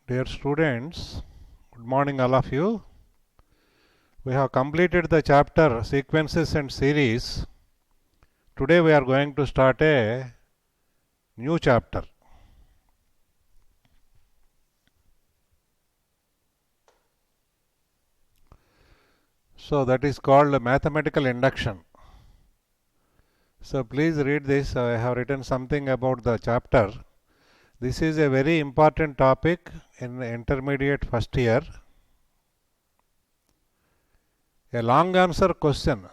Dear students, good morning all of you. We have completed the chapter sequences and series. Today we are going to start a new chapter. So that is called mathematical induction. So please read this. I have written something about the chapter. This is a very important topic in intermediate first year. A long answer question,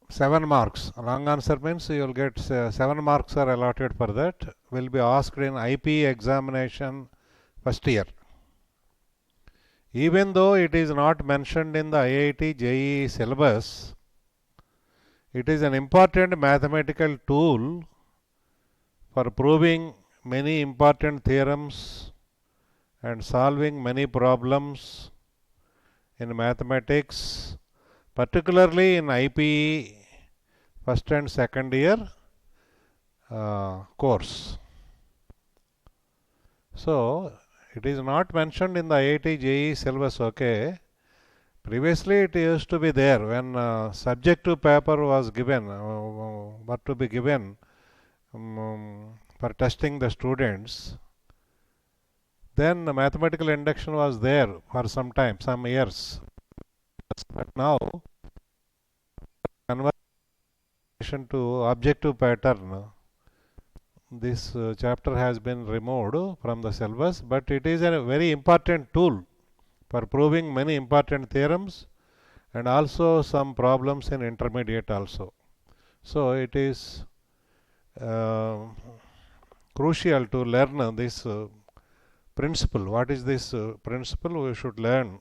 7 marks. Long answer means you will get 7 marks are allotted for that. Will be asked in IP examination first year. Even though it is not mentioned in the IIT JEE syllabus, it is an important mathematical tool for proving many important theorems and solving many problems in mathematics, particularly in IPE first and second year course. So it is not mentioned in the IIT JEE syllabus, okay. Previously it used to be there when subjective paper was given, what to be given for testing the students. Then the mathematical induction was there for some time, some years. But now, conversion to objective pattern, this chapter has been removed from the syllabus, but it is a very important tool for proving many important theorems and also some problems in intermediate also. So it is crucial to learn this principle. What is this principle? We should learn.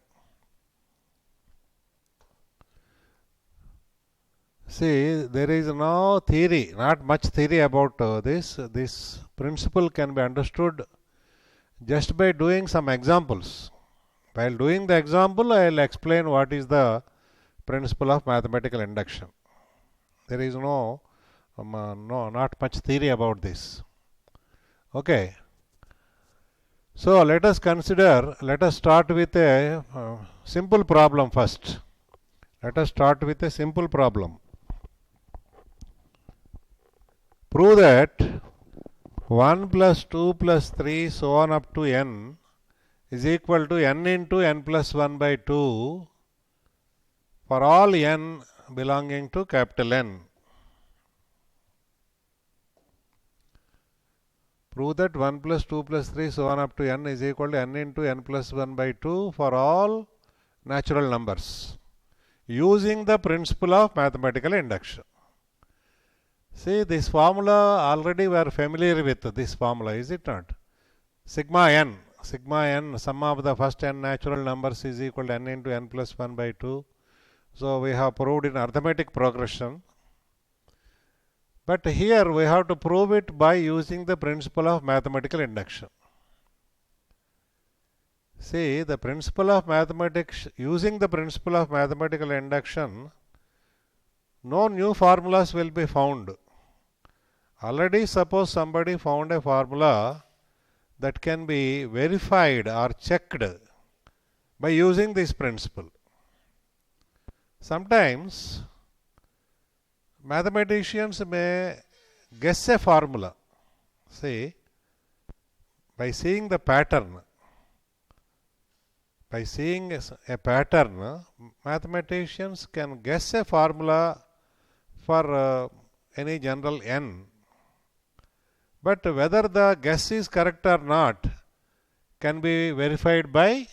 See, there is no theory, not much theory about this. This principle can be understood just by doing some examples. While doing the example, I will explain what is the principle of mathematical induction. There is not much theory about this. Okay. So let us start with a simple problem first. Let us start with a simple problem. Prove that 1 plus 2 plus 3 so on up to n is equal to n into n plus 1 by 2 for all n belonging to capital N. Prove that 1 plus 2 plus 3 so on up to n is equal to n into n plus 1 by 2 for all natural numbers using the principle of mathematical induction. See, this formula already we are familiar with this formula, is it not? Sigma n, sum of the first n natural numbers is equal to n into n plus 1 by 2. So we have proved in arithmetic progression. But here we have to prove it by using the principle of mathematical induction. See, the principle of mathematics, using the principle of mathematical induction, no new formulas will be found. Already suppose somebody found a formula that can be verified or checked by using this principle. Sometimes mathematicians may guess a formula. See, by seeing the pattern, mathematicians can guess a formula for any general n. But whether the guess is correct or not can be verified by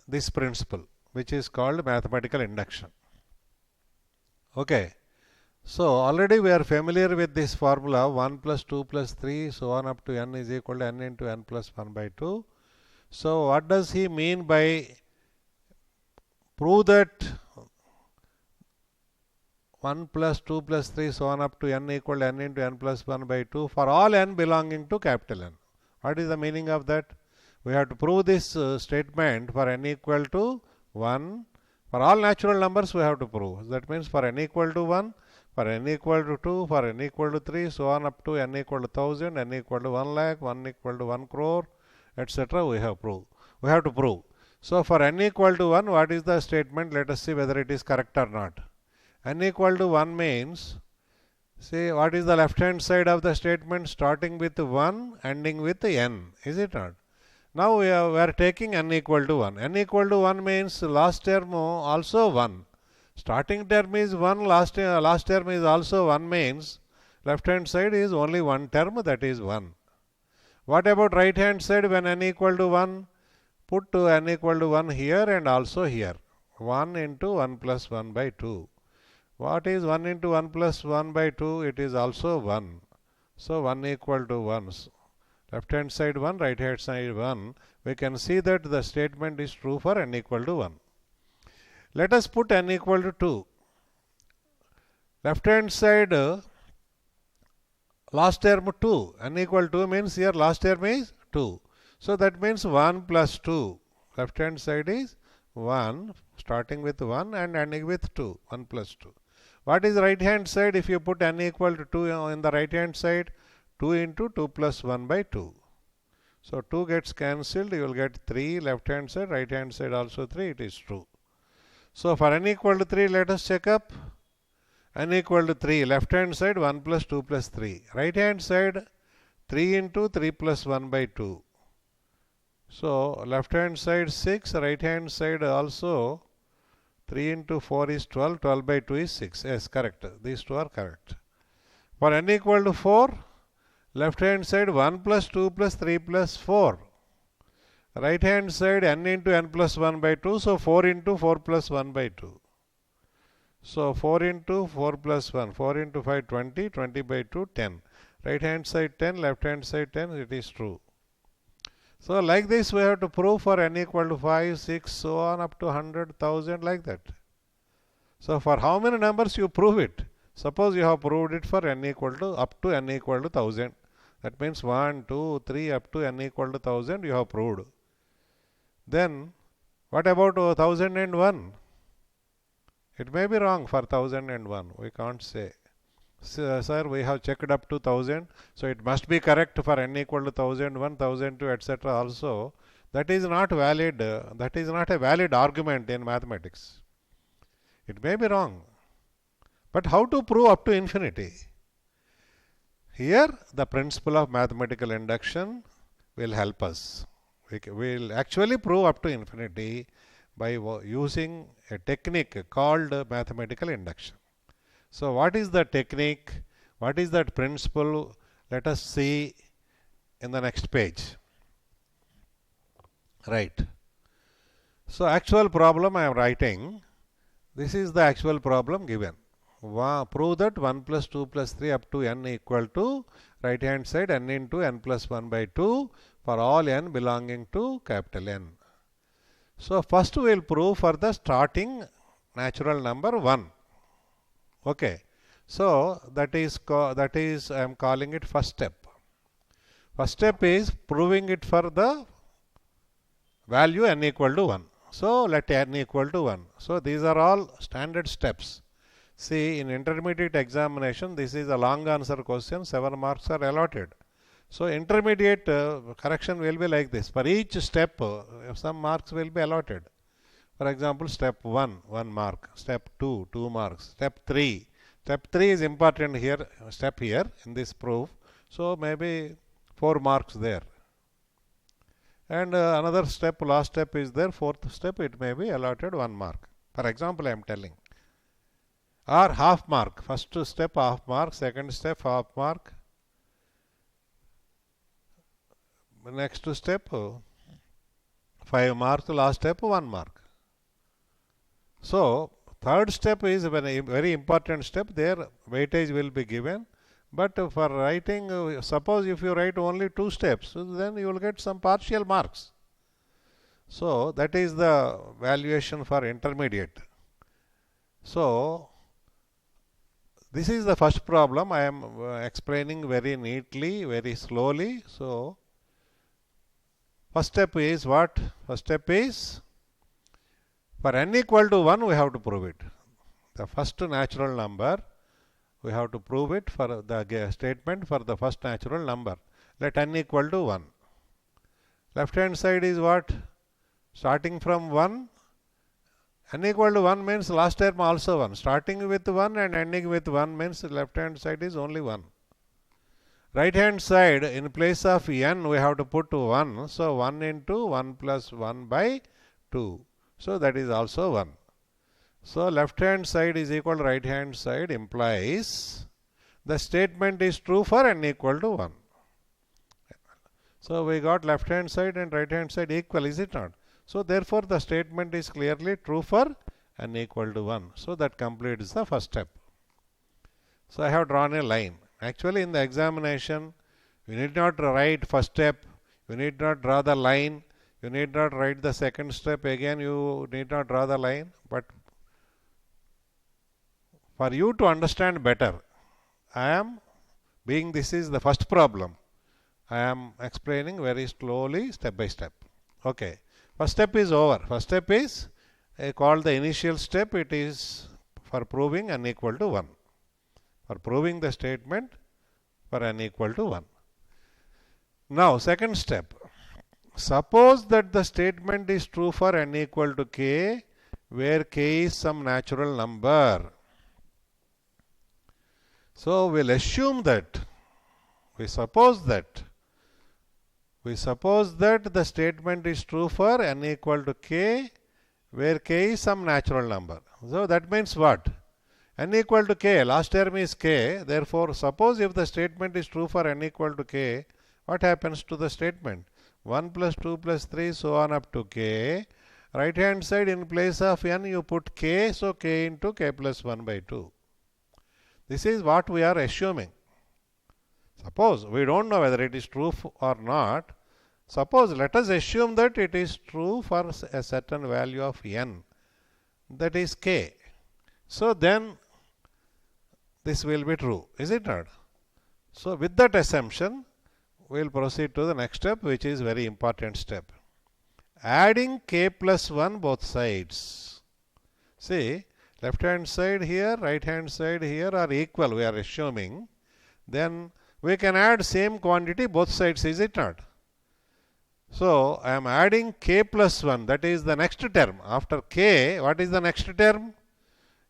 this principle, which is called mathematical induction. Okay. So already we are familiar with this formula 1 plus 2 plus 3 so on up to n is equal to n into n plus 1 by 2. So what does he mean by prove that 1 plus 2 plus 3 so on up to n equal to n into n plus 1 by 2 for all n belonging to capital N. What is the meaning of that? We have to prove this statement for n equal to 1. For all natural numbers we have to prove. That means for n equal to 1, for n equal to 2, for n equal to 3, so on up to n equal to 1000, n equal to 1 lakh, 1 equal to 1 crore, etc. We have to prove. So for n equal to 1, what is the statement? Let us see whether it is correct or not. N equal to 1 means, see what is the left hand side of the statement? Starting with 1, ending with n, is it not? Now we are taking n equal to 1. N equal to 1 means last term also 1. Starting term is 1, last term is also 1 means left hand side is only one term, that is 1. What about right hand side when n equal to 1? Put n equal to 1 here and also here. 1 into 1 plus 1 by 2. What is 1 into 1 plus 1 by 2? It is also 1. So 1 equal to 1. Left hand side 1, right hand side 1. We can see that the statement is true for n equal to 1. Let us put n equal to 2. Left hand side last term 2. N equal to 2 means here last term is 2. So that means 1 plus 2. Left hand side is 1, starting with 1 and ending with 2. 1 plus 2. What is right hand side? If you put n equal to 2 in the right hand side, 2 into 2 plus 1 by 2. So 2 gets cancelled, you will get 3 left hand side, right hand side also 3, it is true. So for n equal to 3, let us check up. N equal to 3, left hand side 1 plus 2 plus 3. Right hand side 3 into 3 plus 1 by 2. So left hand side 6, right hand side also 3 into 4 is 12, 12 by 2 is 6. Yes, correct. These two are correct. For n equal to 4, left hand side 1 plus 2 plus 3 plus 4. Right hand side n into n plus 1 by 2, so 4 into 4 plus 1 by 2. So 4 into 4 plus 1, 4 into 5, 20, 20 by 2, 10. Right hand side 10, left hand side 10, it is true. So like this we have to prove for n equal to 5, 6, so on up to 100, 1000, like that. So for how many numbers you prove it? Suppose you have proved it for n equal to up to n equal to 1000. That means 1, 2, 3 up to n equal to 1000 you have proved. Then what about 1001? It may be wrong for 1001. We can't say. Sir, we have checked up to 1000, so it must be correct for n equal to 1001, 1002, etc. also. That is not valid. That is not a valid argument in mathematics. It may be wrong. But how to prove up to infinity? Here, the principle of mathematical induction will help us. We will actually prove up to infinity by using a technique called mathematical induction. So what is the technique? What is that principle? Let us see in the next page. Right. So actual problem I am writing. This is the actual problem given. Prove that 1 plus 2 plus 3 up to n equal to right hand side n into n plus 1 by 2 for all n belonging to capital N. So first we will prove for the starting natural number 1. Okay. So that is I am calling it first step. First step is proving it for the value n equal to 1. So let n equal to 1. So these are all standard steps. See, in intermediate examination, this is a long answer question, 7 marks are allotted. So intermediate correction will be like this. For each step, some marks will be allotted. For example, step 1, 1 mark. Step 2, 2 marks. Step 3. Step 3 is important here, step here in this proof. So maybe 4 marks there. And another step, last step is there. Fourth step, it may be allotted 1 mark. For example, I am telling. Or half mark. First step half mark, second step half mark. Next step 5 marks, last step 1 mark. So third step is a very important step. There weightage will be given. But for writing, suppose if you write only 2 steps, then you will get some partial marks. So that is the valuation for intermediate. So this is the first problem. I am explaining very neatly, very slowly. So first step is what? First step is for n equal to 1 we have to prove it. The first natural number We have to prove it for the statement for the first natural number. Let n equal to 1. Left hand side is what? Starting from 1. N equal to 1 means last term also 1. Starting with 1 and ending with 1 means left hand side is only 1. Right hand side, in place of n we have to put 1. So 1 into 1 plus 1 by 2. So that is also 1. So left hand side is equal to right hand side implies the statement is true for n equal to 1. So we got left hand side and right hand side equal, is it not? So therefore the statement is clearly true for n equal to 1. So that completes the first step. So I have drawn a line. Actually in the examination you need not write first step, you need not draw the line, you need not write the second step again, you need not draw the line, but for you to understand better, I am, being this is the first problem, I am explaining very slowly step by step. Okay, first step is over. First step is called the initial step. It is for proving n equal to 1. For proving the statement for n equal to 1. Now second step. Suppose that the statement is true for n equal to k, where k is some natural number. So we'll assume that, we suppose that the statement is true for n equal to k, where k is some natural number. So that means what? N equal to k, last term is k, therefore suppose if the statement is true for n equal to k, what happens to the statement? 1 plus 2 plus 3 so on up to k. Right hand side in place of n you put k, so k into k plus 1 by 2. This is what we are assuming. Suppose, we don't know whether it is true or not. Suppose, let us assume that it is true for a certain value of n, that is k. So then this will be true, is it not? So with that assumption, we will proceed to the next step, which is very important step. Adding k plus 1 both sides. See, left hand side here, right hand side here are equal, we are assuming. Then we can add same quantity both sides, is it not? So I am adding k plus 1, that is the next term. After k, what is the next term?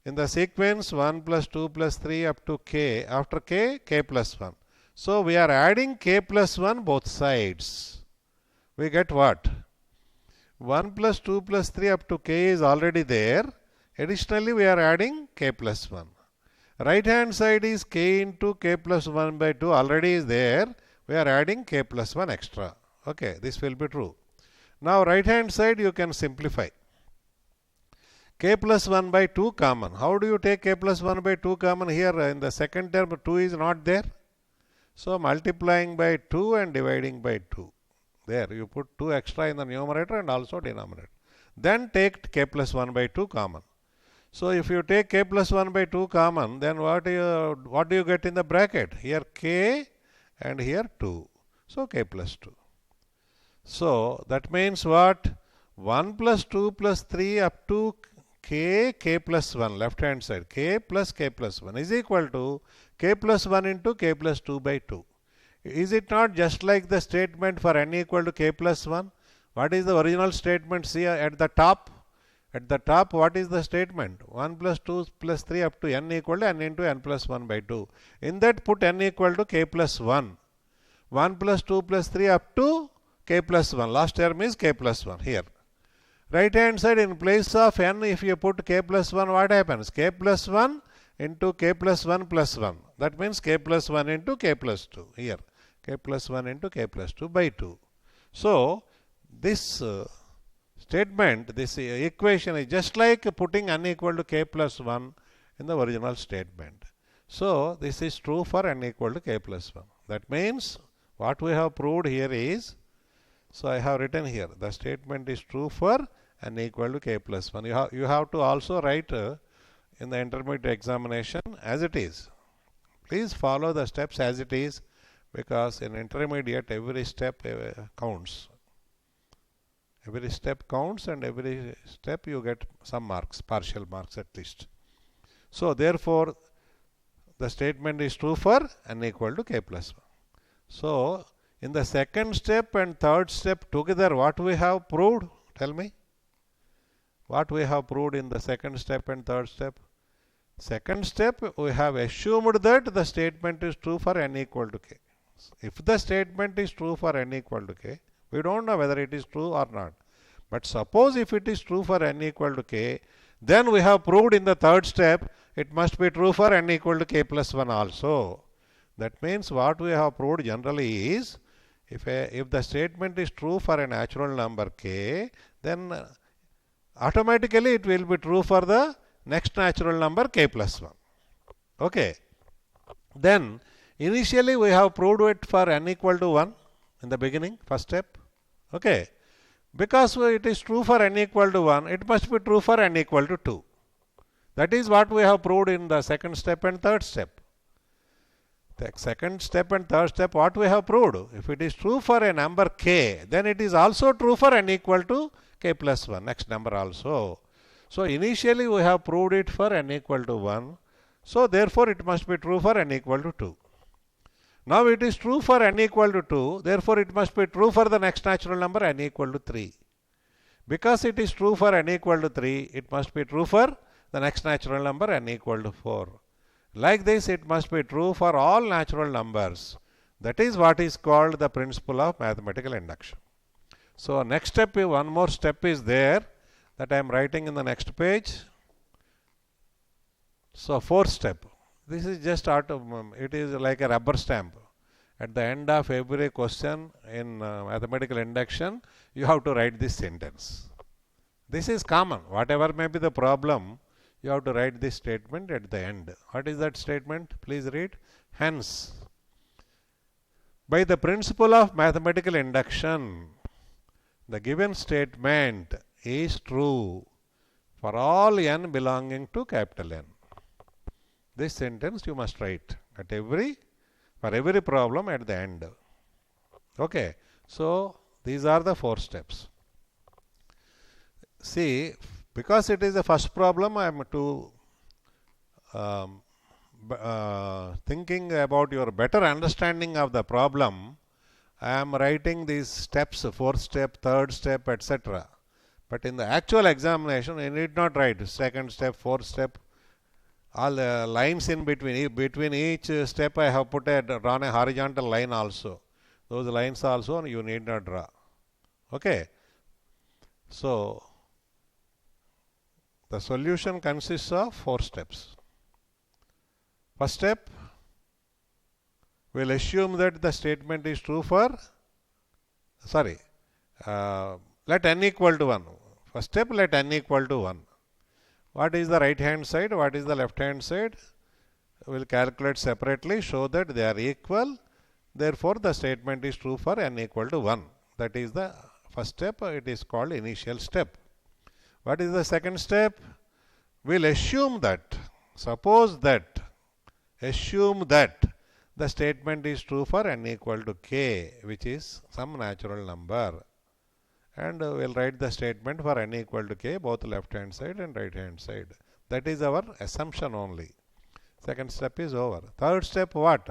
In the sequence 1 plus 2 plus 3 up to k. After k, k plus 1. So we are adding k plus 1 both sides. We get what? 1 plus 2 plus 3 up to k is already there. Additionally, we are adding k plus 1. Right hand side is k into k plus 1 by 2 already is there. We are adding k plus 1 extra. Okay, this will be true. Now right hand side you can simplify. K plus 1 by 2 common. How do you take k plus 1 by 2 common? Here in the second term 2 is not there. So multiplying by 2 and dividing by 2. There you put 2 extra in the numerator and also denominator. Then take k plus 1 by 2 common. So if you take k plus 1 by 2 common, then what do you get in the bracket? Here k and here 2. So k plus 2. So that means what? 1 plus 2 plus 3 up to k plus 1, left hand side, k plus 1 is equal to k plus 1 into k plus 2 by 2. Is it not just like the statement for n equal to k plus 1? What is the original statement? See at the top. At the top, what is the statement? 1 plus 2 plus 3 up to n equal to n into n plus 1 by 2. In that put n equal to k plus 1. 1 plus 2 plus 3 up to k plus 1. Last term is k plus 1 here. Right hand side in place of n, if you put k plus 1, what happens? K plus 1 into k plus 1 plus 1. That means k plus 1 into k plus 2. Here, k plus 1 into k plus 2 by 2. So, this statement, this equation is just like putting n equal to k plus 1 in the original statement. So, this is true for n equal to k plus 1. That means what we have proved here is, so I have written here, the statement is true for n equal to k plus 1. You have to also write in the intermediate examination as it is. Please follow the steps as it is, because in intermediate every step counts. Every step counts and every step you get some marks, partial marks at least. So therefore the statement is true for n equal to k plus 1. So, in the second step and third step together, what we have proved? Tell me. What we have proved in the second step and third step? Second step, we have assumed that the statement is true for n equal to k. If the statement is true for n equal to k, we don't know whether it is true or not. But suppose if it is true for n equal to k, then we have proved in the third step, it must be true for n equal to k plus 1 also. That means what we have proved generally is, if the statement is true for a natural number k, then automatically it will be true for the next natural number k plus 1. Okay. Then initially we have proved it for n equal to 1 in the beginning, first step. Okay. Because it is true for n equal to 1, it must be true for n equal to 2. That is what we have proved in the second step and third step. The second step and third step, what we have proved? If it is true for a number k, then it is also true for n equal to k plus 1, next number also. So initially we have proved it for n equal to 1. So therefore it must be true for n equal to 2. Now it is true for n equal to 2. Therefore it must be true for the next natural number n equal to 3. Because it is true for n equal to 3, it must be true for the next natural number n equal to 4. Like this, it must be true for all natural numbers. That is what is called the principle of mathematical induction. So next step, one more step is there that I am writing in the next page. So fourth step. This is just it is like a rubber stamp. At the end of every question in mathematical induction, you have to write this sentence. This is common. Whatever may be the problem, you have to write this statement at the end. What is that statement? Please read. Hence, by the principle of mathematical induction, the given statement is true for all n belonging to capital N. This sentence you must write at for every problem at the end. Okay. So these are the 4 steps. See, because it is the first problem, I am thinking about your better understanding of the problem. I am writing these steps, 4th step, 3rd step, etc. But in the actual examination, you need not write 2nd step, 4th step. All the lines in between each step I have drawn a horizontal line also. Those lines also you need not draw. Okay. So the solution consists of 4 steps. First step, we will assume that the statement is true for, let n equal to 1. First step, let n equal to 1. What is the right hand side? What is the left hand side? We will calculate separately, show that they are equal. Therefore, the statement is true for n equal to 1. That is the first step. It is called initial step. What is the second step? We will assume that, assume that the statement is true for n equal to k, which is some natural number. And we will write the statement for n equal to k, both left hand side and right hand side. That is our assumption only. Second step is over. Third step, what?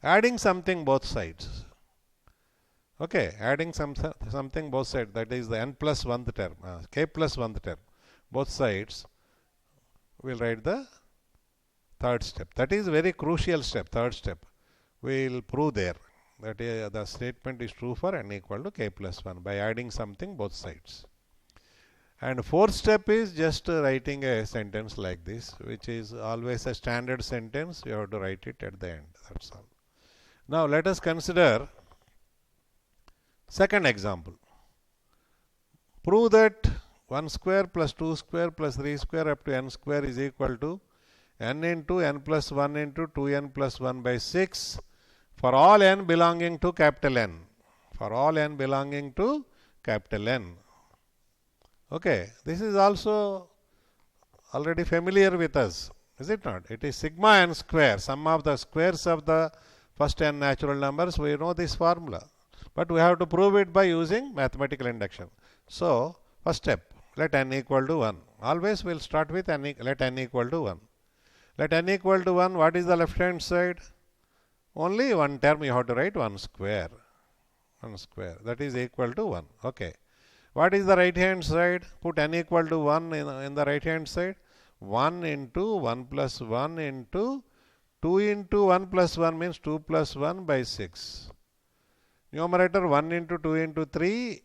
Adding something both sides. Okay, adding something both sides. That is the n plus 1th term, k plus 1th term. Both sides. We will write the third step. That is very crucial step, third step. We will prove there that the statement is true for n equal to k plus 1 by adding something both sides. And fourth step is just writing a sentence like this, which is always a standard sentence. You have to write it at the end. That's all. Now let us consider second example. Prove that 1 square plus 2 square plus 3 square up to n square is equal to n into n plus 1 into 2n plus 1 by 6 for all n belonging to capital N. For all n belonging to capital N. Okay, this is also already familiar with us, is it not? It is sigma n square, sum of the squares of the first n natural numbers. We know this formula, but we have to prove it by using mathematical induction. So first step, let n equal to 1. Always we will start with let n equal to 1. Let n equal to 1. What is the left hand side? Only one term you have to write 1 square. 1 square. That is equal to 1. Okay. What is the right hand side? Put n equal to 1 in the right hand side. 1 into 1 plus 1 into 2 into 1 plus 1 means 2 plus 1 by 6. Numerator 1 into 2 into 3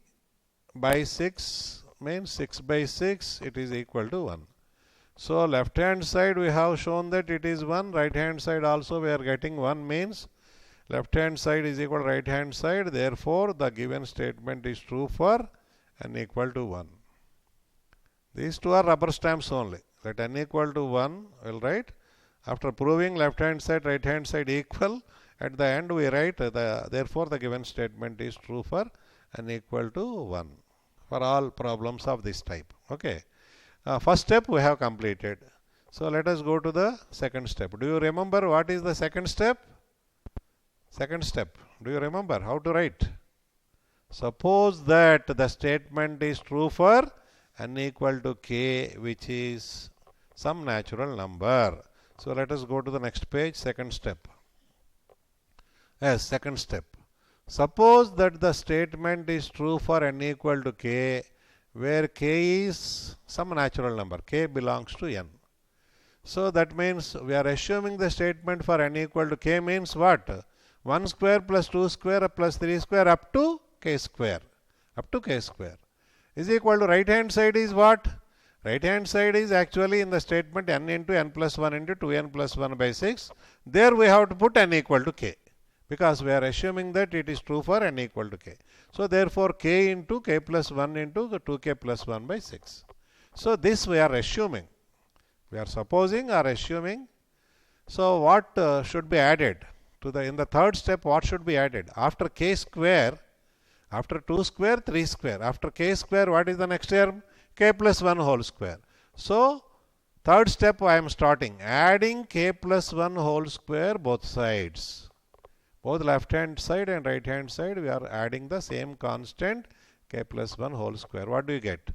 by 6 means 6 by 6. It is equal to 1. So left hand side we have shown that it is 1. Right hand side also we are getting 1 means left hand side is equal to right hand side. Therefore the given statement is true for n equal to 1. These two are rubber stamps only. Let n equal to 1 we'll write. After proving left hand side right hand side equal, at the end we write therefore the given statement is true for n equal to 1 for all problems of this type. Okay. First step we have completed. So let us go to the second step. Do you remember what is the second step? Second step. Do you remember how to write? Suppose that the statement is true for n equal to k, which is some natural number. So let us go to the next page, second step. Yes, second step. Suppose that the statement is true for n equal to k, where k is some natural number, k belongs to n. So that means we are assuming the statement for n equal to k means what? 1 square plus 2 square plus 3 square up to k square. Up to k square. Is equal to right hand side is what? Right hand side is actually in the statement n into n plus 1 into 2n plus 1 by 6. There we have to put n equal to k, because we are assuming that it is true for n equal to k. So therefore k into k plus 1 into 2k plus 1 by 6. So this we are assuming. We are supposing or assuming. So what should be added? In the third step, what should be added? After k square, after 2 square, 3 square. After k square, what is the next term? K plus 1 whole square. So third step I am starting. Adding k plus 1 whole square both sides. Both left hand side and right hand side we are adding the same constant k plus 1 whole square. What do you get?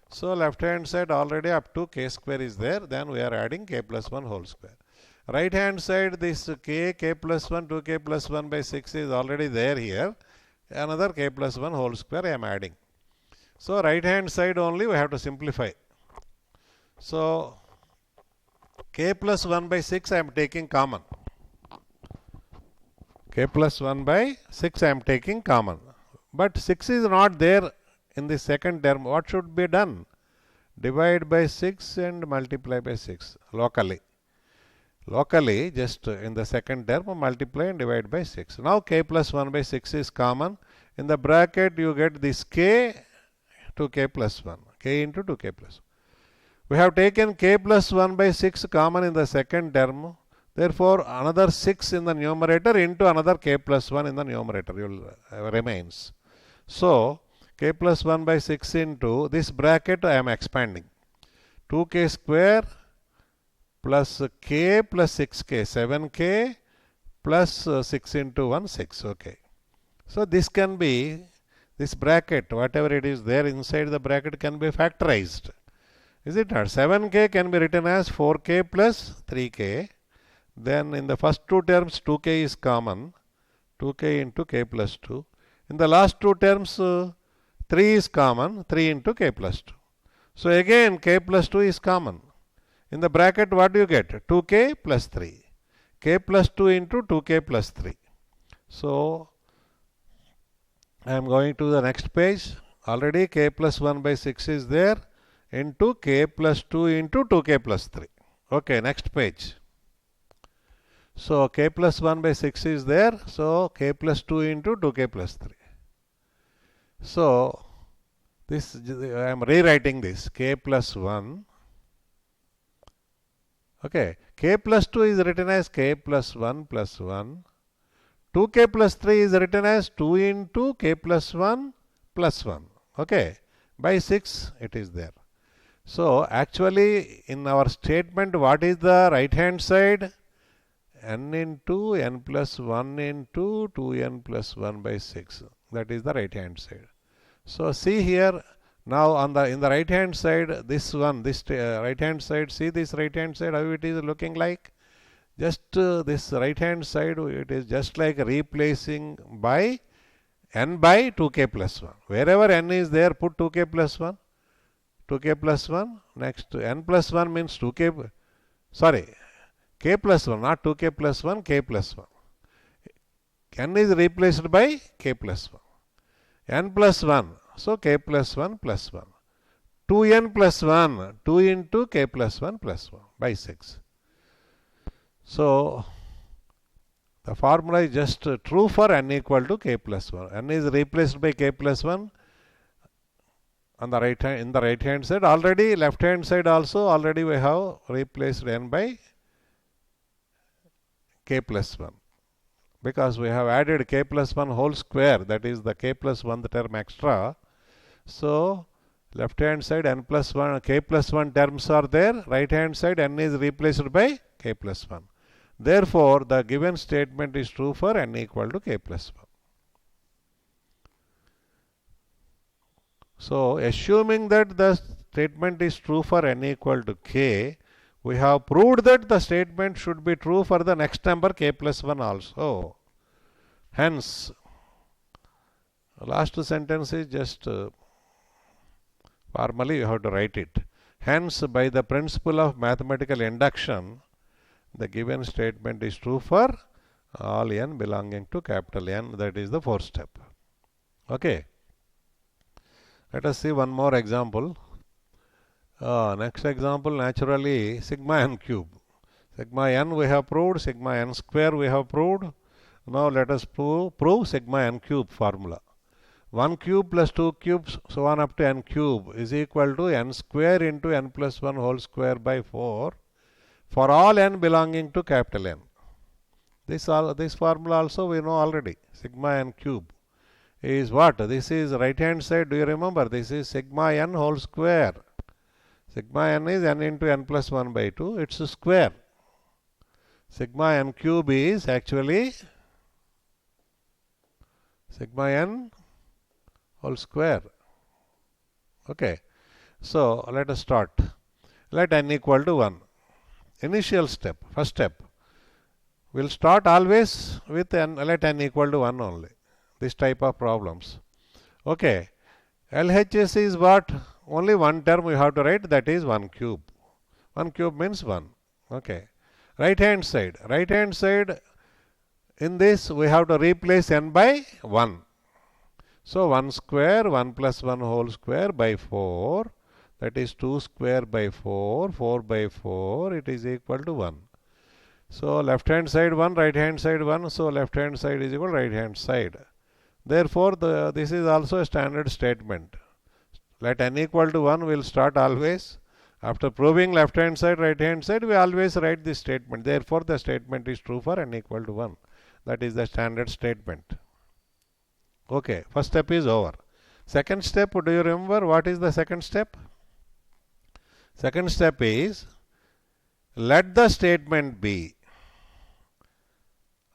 So left hand side already up to k square is there. Then we are adding k plus 1 whole square. Right hand side this k plus 1 2k plus 1 by 6 is already there here. Another k plus 1 whole square I am adding. So right hand side only we have to simplify. So k plus 1 by 6 I am taking common. K plus 1 by 6 I am taking common. But 6 is not there in the second term. What should be done? Divide by 6 and multiply by 6 locally. Locally, just in the second term, multiply and divide by 6. Now k plus 1 by 6 is common. In the bracket you get this k to k plus 1. K into 2k plus 1. We have taken k plus 1 by 6 common in the second term. Therefore, another 6 in the numerator into another k plus 1 in the numerator remains. So, k plus 1 by 6 into this bracket I am expanding. 2k square plus k plus 6k, 7k plus 6 into 1, 6. Okay. So, this can be, this bracket, whatever it is there inside the bracket can be factorized. Is it not? 7k can be written as 4k plus 3k. Then in the first two terms 2k is common. 2k into k plus 2. In the last two terms 3 is common. 3 into k plus 2. So again k plus 2 is common. In the bracket what do you get? 2k plus 3. K plus 2 into 2k plus 3. So I am going to the next page. Already k plus 1 by 6 is there into k plus 2 into 2k plus 3. Okay, next page. So k plus 1 by 6 is there. So k plus 2 into 2k plus 3. So this I am rewriting this k plus 1. Okay, k plus 2 is written as k plus 1 plus 1. 2k plus 3 is written as 2 into k plus 1 plus 1. Okay, by 6 it is there. So actually in our statement what is the right hand side? N into n plus 1 into 2n plus 1 by 6. That is the right hand side. So see here, Now on the in the right hand side, this one, this right hand side, see this right hand side, how it is looking like? Just this right hand side, it is just like replacing by n by 2k plus 1. Wherever n is there, put 2k plus 1. 2k plus 1. Next, n plus 1 means 2k, sorry, k plus 1, not 2k plus 1, k plus 1. N is replaced by k plus 1. N plus 1, so k plus 1 plus 1. 2n plus 1, 2 into k plus 1 plus 1 by 6. So, the formula is just true for n equal to k plus 1. N is replaced by k plus 1 on the right hand, in the right hand side. Already left hand side also, already we have replaced n by k plus 1. Because we have added k plus 1 whole square, that is the k plus 1 term extra. So, left hand side n plus 1, k plus 1 terms are there. Right hand side n is replaced by k plus 1. Therefore, the given statement is true for n equal to k plus 1. So, assuming that the statement is true for n equal to k, we have proved that the statement should be true for the next number k plus 1 also. Hence, last sentence is just formally you have to write it. Hence, by the principle of mathematical induction, the given statement is true for all n belonging to capital N. That is the fourth step. Okay. Let us see one more example. Next example, naturally, sigma n cube. Sigma n we have proved, sigma n square we have proved. Now let us prove sigma n cube formula. 1 cube plus 2 cubes, so on up to n cube is equal to n square into n plus 1 whole square by 4 for all n belonging to capital N. This formula also we know already. Sigma n cube is what? This is right hand side. Do you remember? This is sigma n whole square. Sigma n is n into n plus 1 by 2. It's a square. Sigma n cube is actually sigma n whole square. Okay. So let us start. Let n equal to 1. Initial step, first step. We'll start always with n, let n equal to 1 only. This type of problems. Okay. LHS is what? Only one term we have to write, that is 1 cube. 1 cube means 1. Okay. Right hand side. Right hand side, in this we have to replace n by 1. So 1 square, 1 plus 1 whole square by 4. That is 2 square by 4, 4 by 4, it is equal to 1. So left hand side 1, right hand side 1, so left hand side is equal to right hand side. Therefore, this is also a standard statement. Let n equal to 1, we will start always. After proving left hand side, right hand side, we always write this statement. Therefore, the statement is true for n equal to 1. That is the standard statement. Okay, first step is over. Second step, do you remember what is the second step? Second step is, let the statement be,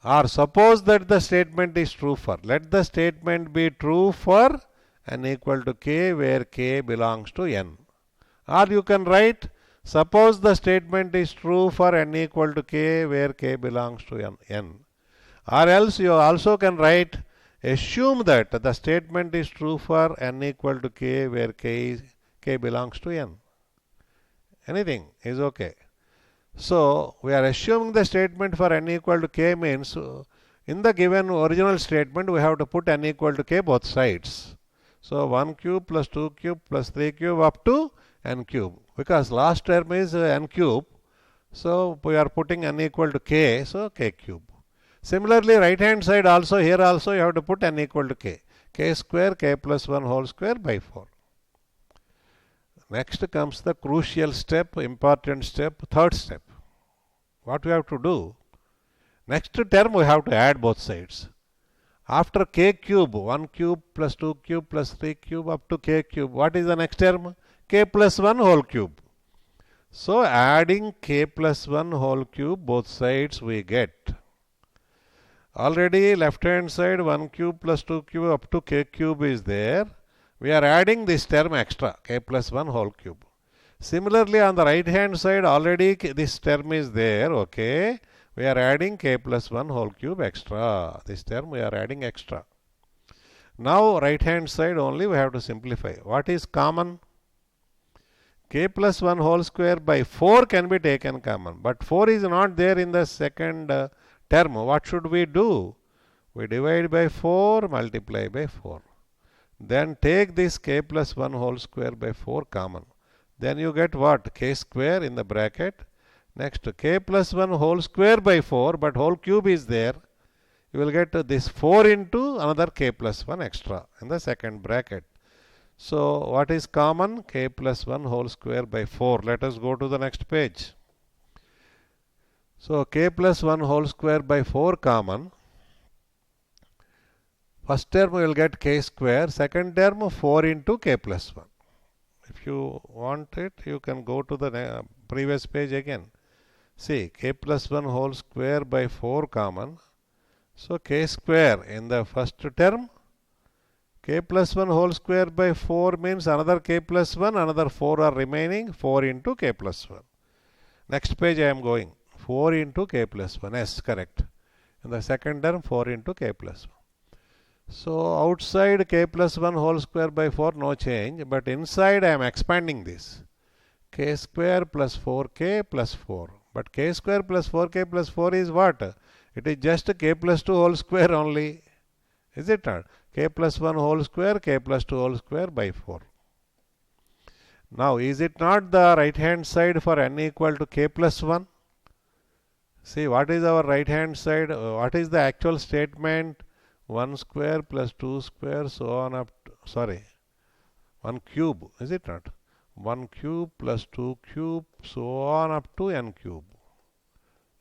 or suppose that the statement is true for, let the statement be true for n equal to k where k belongs to n. Or you can write, suppose the statement is true for n equal to k where k belongs to n. Or else you also can write, assume that the statement is true for n equal to k where k belongs to n. Anything is okay. So we are assuming the statement for n equal to k means in the given original statement we have to put n equal to k both sides. So 1 cube plus 2 cube plus 3 cube up to n cube. Because last term is n cube. So we are putting n equal to k, so k cube. Similarly, right hand side also, here also you have to put n equal to k. K square, k plus 1 whole square by 4. Next comes the crucial step, important step, third step. What we have to do? Next term we have to add both sides. After k cube, 1 cube plus 2 cube plus 3 cube up to k cube, what is the next term? K plus 1 whole cube. So adding k plus 1 whole cube both sides we get. Already left hand side 1 cube plus 2 cube up to k cube is there. we are adding this term extra, k plus 1 whole cube. Similarly, on the right hand side, already this term is there, okay. We are adding k plus 1 whole cube extra. This term we are adding extra. Now, right hand side only we have to simplify. What is common? K plus 1 whole square by 4 can be taken common, but 4 is not there in the second term. What should we do? We divide by 4, multiply by 4. Then take this k plus 1 whole square by 4 common. Then you get what? K square in the bracket. Next, k plus 1 whole square by 4, but whole cube is there. You will get this 4 into another k plus 1 extra in the second bracket. So, what is common? K plus 1 whole square by 4. Let us go to the next page. So, k plus 1 whole square by 4 common. First term we will get k square. Second term 4 into k plus 1. If you want it, you can go to the previous page again. See, k plus 1 whole square by 4 common. So, k square in the first term, k plus 1 whole square by 4 means another k plus 1, another 4 are remaining, 4 into k plus 1. Next page I am going, 4 into k plus 1, yes, correct. In the second term, 4 into k plus 1. So, outside k plus 1 whole square by 4, no change, but inside I am expanding this. K square plus 4k plus 4. But k square plus 4k plus 4 is what? It is just k plus 2 whole square only. Is it not? K plus 1 whole square, k plus 2 whole square by 4. Now, is it not the right hand side for n equal to k plus 1? See, what is our right hand side? What is the actual statement? 1 square plus 2 square, so on up to, sorry, 1 cube, is it not? 1 cube plus 2 cube, so on up to n cube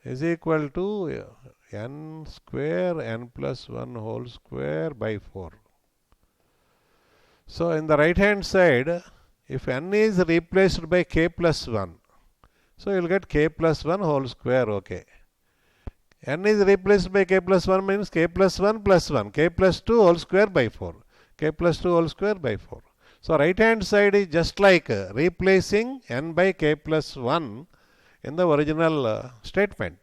is equal to n square, n plus 1 whole square by 4. So, in the right hand side, if n is replaced by k plus 1, so you will get k plus 1 whole square, okay. N is replaced by k plus 1 means k plus 1 plus 1, k plus 2 whole square by 4, k plus 2 whole square by 4. So, right hand side is just like replacing n by k plus 1 in the original statement.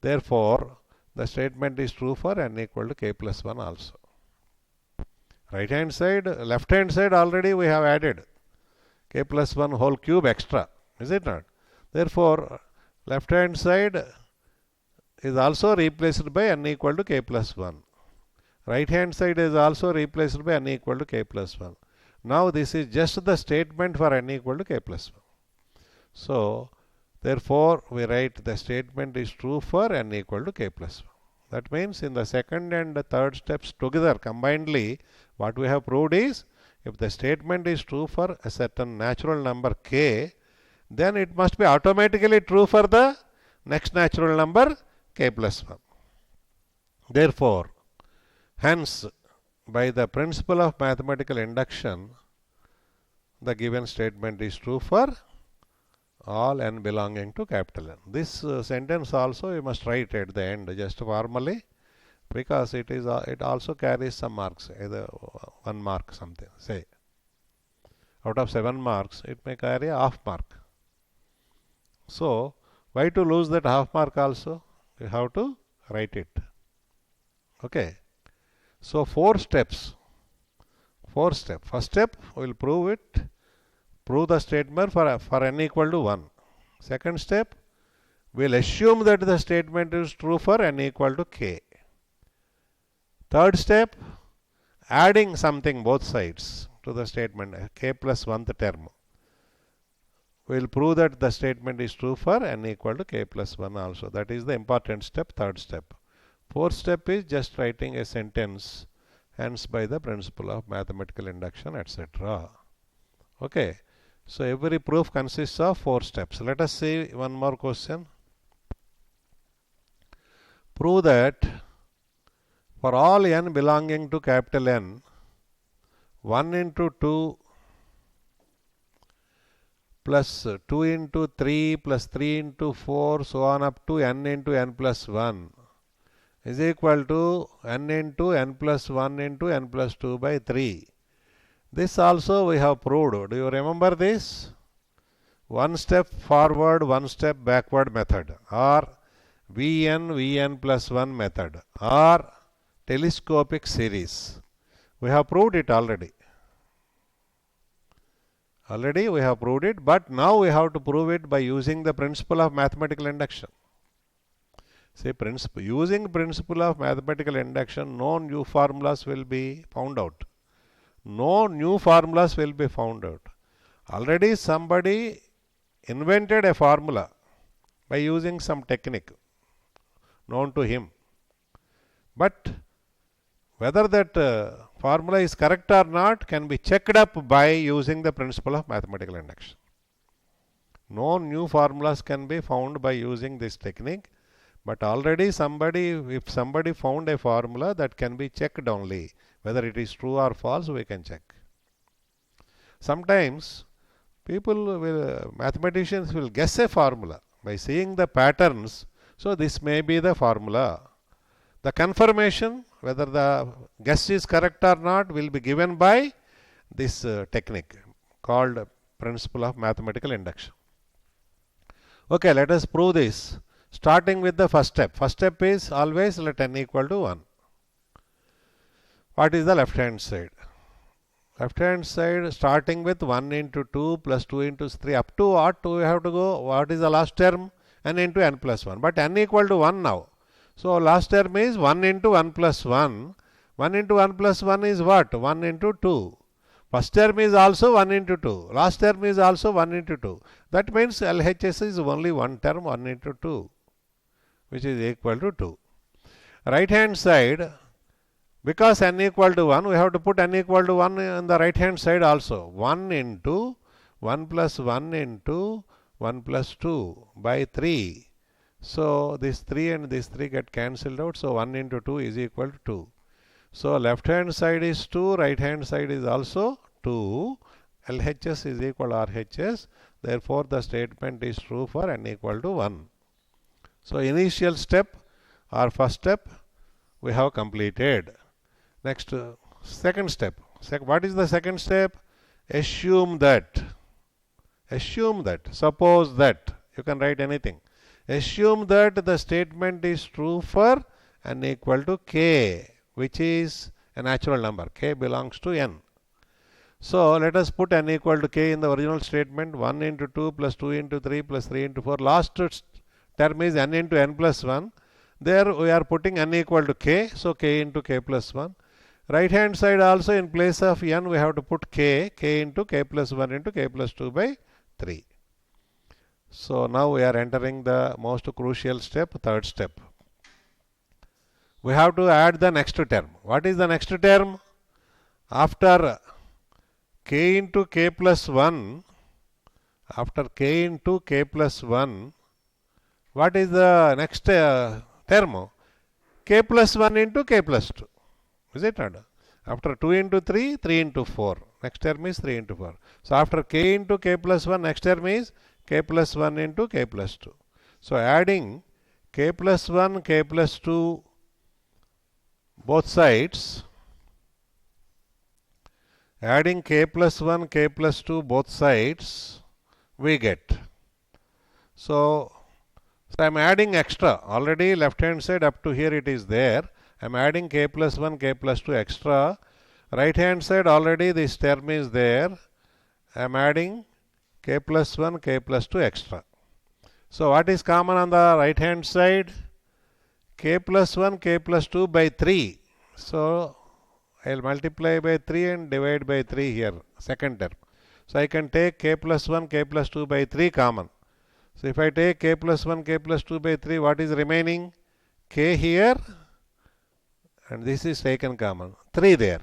Therefore, the statement is true for n equal to k plus 1 also. Right hand side, left hand side already we have added k plus 1 whole cube extra, is it not? Therefore, left hand side is also replaced by n equal to k plus 1. Right hand side is also replaced by n equal to k plus 1. Now, this is just the statement for n equal to k plus 1. So, therefore, we write the statement is true for n equal to k plus 1. That means in the second and the third steps together combinedly, what we have proved is if the statement is true for a certain natural number k, then it must be automatically true for the next natural number k plus 1. Therefore, hence, by the principle of mathematical induction, the given statement is true for all n belonging to capital N. This sentence also you must write at the end just formally, because it also carries some marks, either 1 mark something, say. Out of 7 marks, it may carry a half mark. So, why to lose that half mark also? You have to write it. Okay. So, 4 steps. 4 steps. First step, we will prove it. Prove the statement for n equal to 1. Second step, we will assume that the statement is true for n equal to k. Third step, adding something both sides to the statement, k plus 1th term. We will prove that the statement is true for n equal to k plus 1 also. That is the important step, third step. Fourth step is just writing a sentence, hence by the principle of mathematical induction, etc. Okay. So, every proof consists of 4 steps. Let us see one more question. Prove that for all n belonging to capital N, 1 into 2 plus 2 into 3 plus 3 into 4 so on up to n into n plus 1 is equal to n into n plus 1 into n plus 2 by 3. This also we have proved. Do you remember this? One step forward, one step backward method, or Vn plus 1 method, or telescopic series. We have proved it already. Already we have proved it, but now we have to prove it by using the principle of mathematical induction. Say using principle of mathematical induction, no new formulas will be found out. No new formulas will be found out. Already somebody invented a formula by using some technique known to him. But whether that formula is correct or not can be checked up by using the principle of mathematical induction. No new formulas can be found by using this technique, but already if somebody found a formula, that can be checked only. Whether it is true or false, we can check. Sometimes mathematicians will guess a formula by seeing the patterns. So this may be the formula. The confirmation, whether the guess is correct or not, will be given by this technique called principle of mathematical induction. Okay, let us prove this. Starting with the first step. First step is always let n equal to 1. What is the left hand side? Left hand side starting with 1 into 2 plus 2 into 3. Up to what do we have to go? What is the last term? N into n plus 1. But n equal to 1 now. So last term is 1 into 1 plus 1. 1 into 1 plus 1 is what? 1 into 2. First term is also 1 into 2. Last term is also 1 into 2. That means LHS is only one term, 1 into 2, which is equal to 2. Right hand side, because n equal to 1, we have to put n equal to 1 on the right hand side also. 1 into 1 plus 1 into 1 plus 2 by 3. So this 3 and this 3 get cancelled out. So 1 into 2 is equal to 2. So left hand side is 2, right hand side is also 2. LHS is equal to RHS. Therefore the statement is true for n equal to 1. So initial step or first step we have completed. Next, second step. What is the second step? Assume that. Assume that. Suppose that. You can write anything. Assume that the statement is true for n equal to k, which is a natural number. K belongs to n. So let us put n equal to k in the original statement. 1 into 2 plus 2 into 3 plus 3 into 4. Last term is n into n plus 1. There we are putting n equal to k. So k into k plus 1. Right hand side also in place of n we have to put k into k plus 1 into k plus 2 by 3. So now we are entering the most crucial step, third step. We have to add the next term. What is the next term? After k into k plus 1, after k into k plus 1, what is the next term? K plus 1 into k plus 2. Is it not? After 2 into 3, 3 into 4. Next term is 3 into 4. So after k into k plus 1, next term is k plus 1 into k plus 2. So adding k plus 1, k plus 2 both sides, adding k plus 1, k plus 2 both sides, we get. So I am adding extra. Already left hand side up to here it is there. I am adding k plus 1, k plus 2 extra. Right hand side already this term is there. I am adding k plus 1, k plus 2 extra. So what is common on the right hand side? K plus 1, k plus 2 by 3. So I will multiply by 3 and divide by 3 here, second term. So I can take k plus 1, k plus 2 by 3 common. So if I take k plus 1, k plus 2 by 3, what is remaining? K here, and this is taken common, 3 there.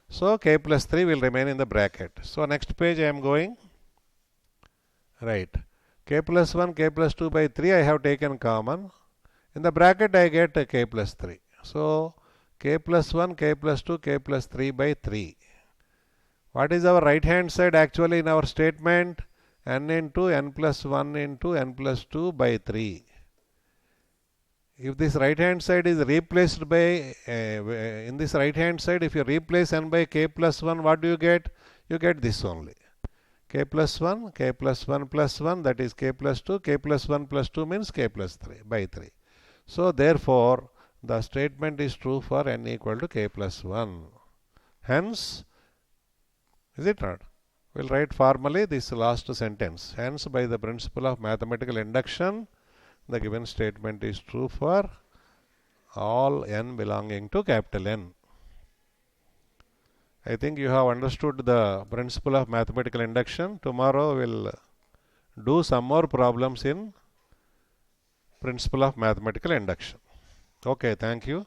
So k plus 3 will remain in the bracket. So next page I am going. Right. K plus 1, k plus 2 by 3 I have taken common. In the bracket I get k plus 3. So k plus 1, k plus 2, k plus 3 by 3. What is our right hand side actually in our statement? N into n plus 1 into n plus 2 by 3. if this right hand side is replaced by, in this right hand side, if you replace n by k plus 1, what do you get? You get this only. K plus 1, k plus 1 plus 1, that is k plus 2, k plus 1 plus 2 means k plus 3 by 3. So therefore, the statement is true for n equal to k plus 1. Hence, is it not? We'll write formally this last sentence. Hence, by the principle of mathematical induction, the given statement is true for all n belonging to capital N. I think you have understood the principle of mathematical induction. Tomorrow we'll do some more problems in principle of mathematical induction. Okay, thank you.